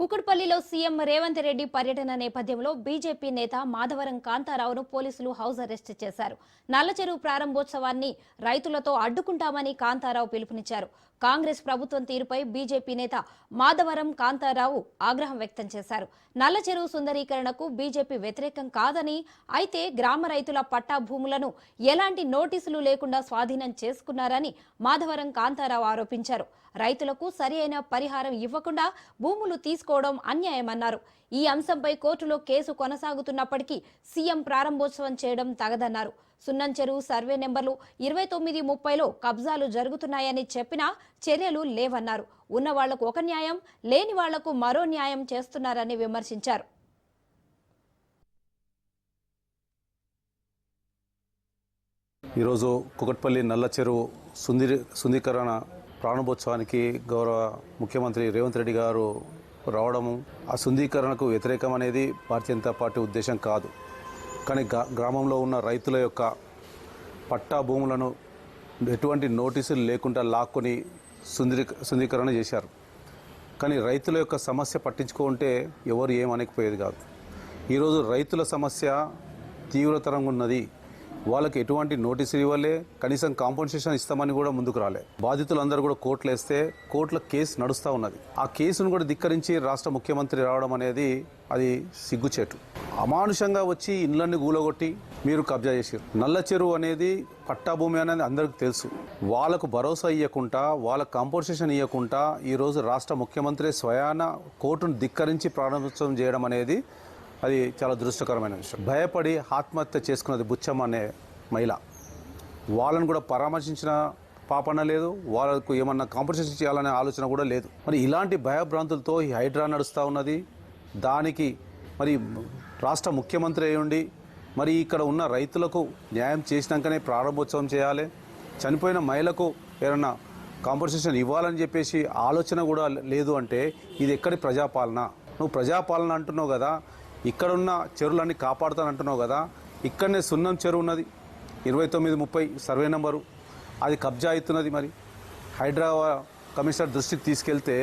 కుకుట్పల్లిలో CM Revanth Reddy పర్యటన నేపథ్యంలో BJP నేత మాధవరం కాంతారావును పోలీసులు హౌస్ అరెస్ట్ చేశారు. నల్లచెరువు ప్రారంభోత్సవాన్ని రైతులతో అడ్డుకుంటామని కాంతారావు పిలుపునిచ్చారు. కాంగ్రెస్ ప్రభుత్వం తీరుపై బీజేపీ నేత మాధవరం కాంతారావు ఆగ్రహం వ్యక్తం చేశారు. నల్లచెరువు సుందరీకరణకు బీజేపీ వ్యతిరేకం కాదని, అయితే గ్రామ రైతుల పట్టా భూములను ఎలాంటి నోటీసులు లేకుండా స్వాధీనం చేసుకున్నారని మాధవరం కాంతారావు ఆరోపించారు. రైతులకు సరియైన పరిహారం ఇవ్వకుండా భూములు తీసుకోవడం అన్యాయమన్నారు. ఈ అంశంపై కోర్టులో కేసు కొనసాగుతున్నప్పటికీ సీఎం ప్రారంభోత్సవం చేయడం తగదన్నారు. సున్నం చెరువు సర్వే నెంబర్లు 29, 30లో కబ్జాలు జరుగుతున్నాయని చెప్పినా చర్యలు లేవన్నారు. ఉన్న వాళ్లకు ఒక న్యాయం, లేని వాళ్లకు మరో న్యాయం చేస్తున్నారని విమర్శించారు. ఈరోజు కుకట్పల్లి నల్ల చెరువు సుందరీకరణ ప్రారంభోత్సవానికి గౌరవ ముఖ్యమంత్రి రేవంత్ రెడ్డి గారు రావడము, ఆ సుందరీకరణకు వ్యతిరేకం అనేది భారతీయ జనతా పార్టీ ఉద్దేశం కాదు. కానీ గ్రామంలో ఉన్న రైతుల యొక్క పట్టా భూములను ఎటువంటి నోటీసులు లేకుండా లాక్కొని సుందరీకరణ చేశారు. కానీ రైతుల యొక్క సమస్య పట్టించుకుంటే ఎవరు ఏమనకపోయేది కాదు. ఈరోజు రైతుల సమస్య తీవ్రతరంగా ఉన్నది. వాళ్ళకి ఎటువంటి నోటీసులు ఇవ్వలే, కనీసం కాంపెన్సేషన్ ఇస్తామని కూడా ముందుకు రాలే. బాధితులందరూ కూడా కోర్టులు వేస్తే కోర్టుల కేసు నడుస్తూ ఉన్నది. ఆ కేసును కూడా ధిక్కరించి రాష్ట్ర ముఖ్యమంత్రి రావడం అనేది అది సిగ్గుచేటు. అమానుషంగా వచ్చి ఇండ్లన్నీ గూలగొట్టి మీరు కబ్జా చేశారు. నల్ల చెరువు అనేది పట్టా భూమి అనేది అందరికీ తెలుసు. వాళ్ళకు భరోసా ఇవ్వకుండా, వాళ్ళకు కాంపెన్సేషన్ ఇవ్వకుండా ఈరోజు రాష్ట్ర ముఖ్యమంత్రి స్వయాన కోర్టును ధిక్కరించి ప్రారంభోత్సవం చేయడం అనేది అది చాలా దురదృష్టకరమైన విషయం. భయపడి ఆత్మహత్య చేసుకున్నది బుచ్చమ్మ అనే మహిళ. వాళ్ళని కూడా పరామర్శించిన పాపన లేదు, వాళ్ళకు ఏమన్నా కాంపెన్సేషన్ చేయాలనే ఆలోచన కూడా లేదు. మరి ఇలాంటి భయభ్రాంతులతో ఈ హైడ్రా నడుస్తూ ఉన్నది. దానికి మరి రాష్ట్ర ముఖ్యమంత్రి అయి ఉండి మరి ఇక్కడ ఉన్న రైతులకు న్యాయం చేసినాకనే ప్రారంభోత్సవం చేయాలి. చనిపోయిన మహిళకు ఏమన్నా కాంపెన్సేషన్ ఇవ్వాలని చెప్పేసి ఆలోచన కూడా లేదు అంటే ఇది ఎక్కడి ప్రజాపాలన? నువ్వు ప్రజాపాలన అంటున్నావు కదా, ఇక్కడున్న చెరువులన్నీ కాపాడుతానంటున్నావు కదా. ఇక్కడనే సున్నం చెరువు ఉన్నది, 29, 30 సర్వే నెంబరు, అది కబ్జా అవుతున్నది. మరి హైదరాబాద్ కమిషనర్ దృష్టికి తీసుకెళ్తే